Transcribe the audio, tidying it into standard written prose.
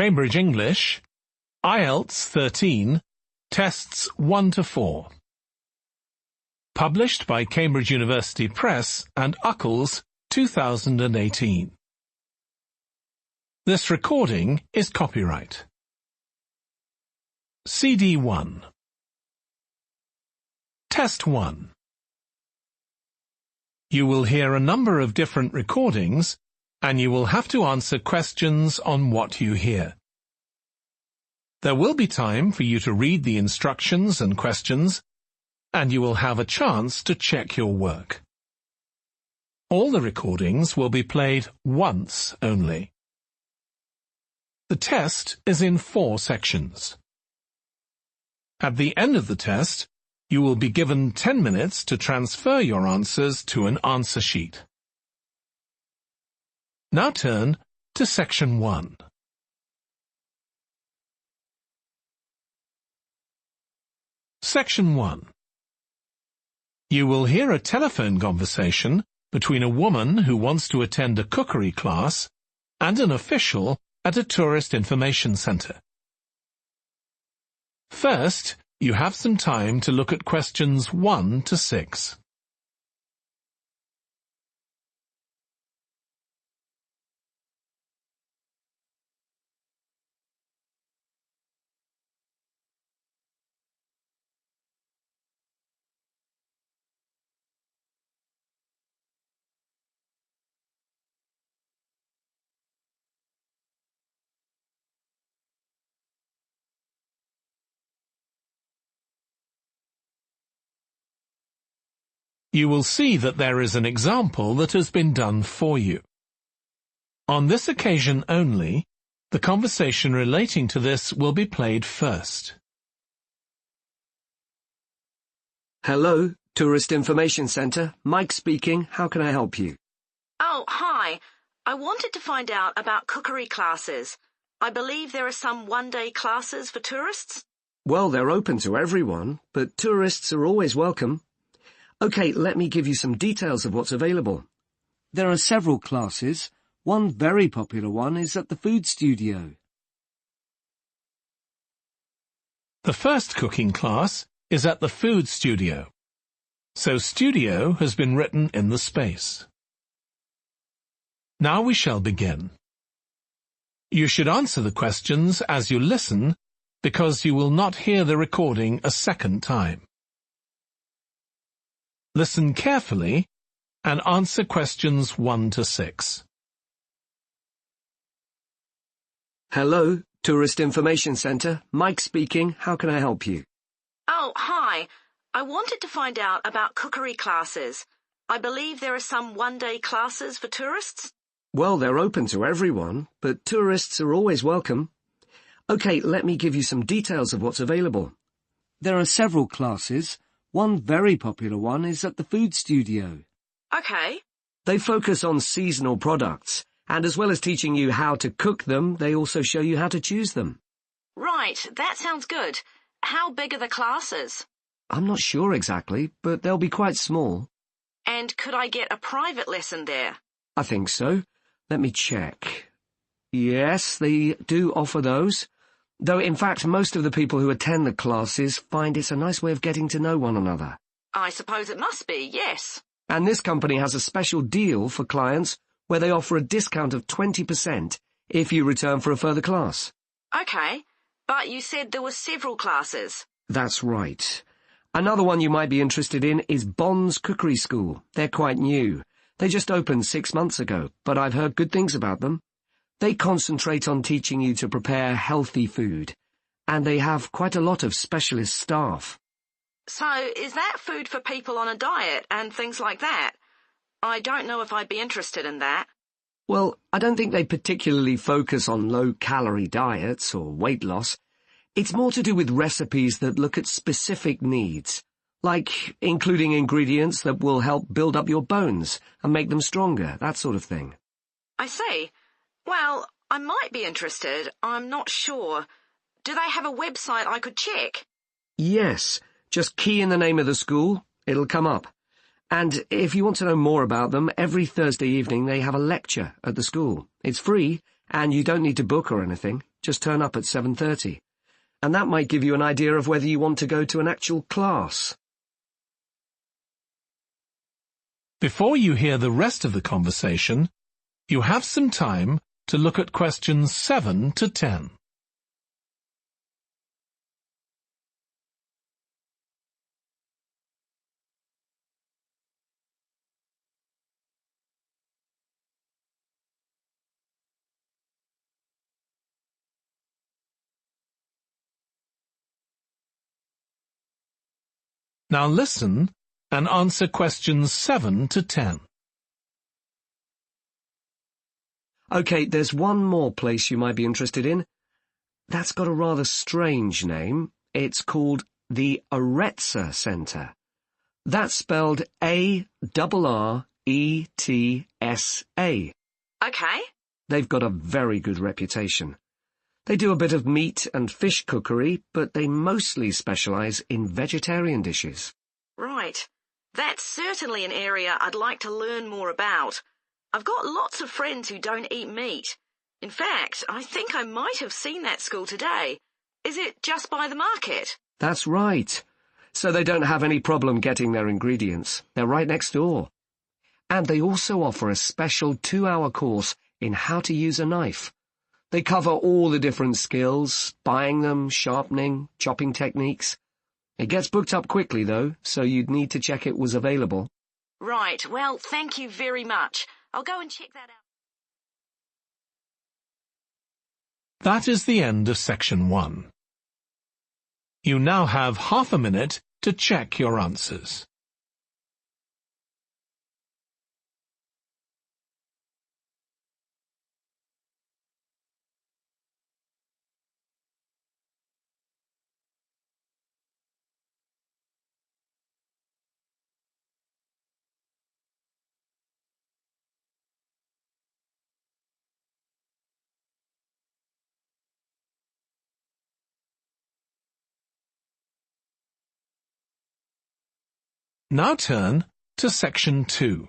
Cambridge English, IELTS 13, Tests 1 to 4. Published by Cambridge University Press and Uckells, 2018. This recording is copyright. CD 1. Test 1. You will hear a number of different recordings, and you will have to answer questions on what you hear. There will be time for you to read the instructions and questions, and you will have a chance to check your work. All the recordings will be played once only. The test is in 4 sections. At the end of the test, you will be given 10 minutes to transfer your answers to an answer sheet. Now turn to Section 1. Section 1. You will hear a telephone conversation between a woman who wants to attend a cookery class and an official at a tourist information centre. First, you have some time to look at questions 1 to 6. You will see that there is an example that has been done for you. On this occasion only, the conversation relating to this will be played first. Hello, Tourist Information Centre. Mike speaking. How can I help you? Oh, hi. I wanted to find out about cookery classes. I believe there are some one-day classes for tourists. Well, they're open to everyone, but tourists are always welcome. OK, let me give you some details of what's available. There are several classes. One very popular one is at the Food Studio. The first cooking class is at the Food Studio, so studio has been written in the space. Now we shall begin. You should answer the questions as you listen, because you will not hear the recording a second time. Listen carefully and answer questions 1 to 6. Hello, Tourist Information Centre. Mike speaking. How can I help you? Oh, hi. I wanted to find out about cookery classes. I believe there are some one-day classes for tourists. Well, they're open to everyone, but tourists are always welcome. OK, let me give you some details of what's available. There are several classes. One very popular one is at the Food Studio. OK. They focus on seasonal products, and as well as teaching you how to cook them, they also show you how to choose them. Right, that sounds good. How big are the classes? I'm not sure exactly, but they'll be quite small. And could I get a private lesson there? I think so. Let me check. Yes, they do offer those. Though, in fact, most of the people who attend the classes find it's a nice way of getting to know one another. I suppose it must be, yes. And this company has a special deal for clients where they offer a discount of 20% if you return for a further class. OK, but you said there were several classes. That's right. Another one you might be interested in is Bond's Cookery School. They're quite new. They just opened 6 months ago, but I've heard good things about them. They concentrate on teaching you to prepare healthy food, and they have quite a lot of specialist staff. So, is that food for people on a diet and things like that? I don't know if I'd be interested in that. Well, I don't think they particularly focus on low-calorie diets or weight loss. It's more to do with recipes that look at specific needs, like including ingredients that will help build up your bones and make them stronger, that sort of thing. I see. Well, I might be interested. I'm not sure. Do they have a website I could check? Yes. Just key in the name of the school. It'll come up. And if you want to know more about them, every Thursday evening they have a lecture at the school. It's free, and you don't need to book or anything. Just turn up at 7:30. And that might give you an idea of whether you want to go to an actual class. Before you hear the rest of the conversation, you have some time to look at questions 7 to 10. Now listen and answer questions 7 to 10. Okay, there's one more place you might be interested in. That's got a rather strange name. It's called the Aretsa Centre. That's spelled A-R-R-E-T-S-A. Okay. They've got a very good reputation. They do a bit of meat and fish cookery, but they mostly specialise in vegetarian dishes. Right. That's certainly an area I'd like to learn more about. I've got lots of friends who don't eat meat. In fact, I think I might have seen that school today. Is it just by the market? That's right. So they don't have any problem getting their ingredients. They're right next door. And they also offer a special 2-hour course in how to use a knife. They cover all the different skills, buying them, sharpening, chopping techniques. It gets booked up quickly, though, so you'd need to check it was available. Right. Well, thank you very much. I'll go and check that out. That is the end of section 1. You now have half a minute to check your answers. Now turn to section 2.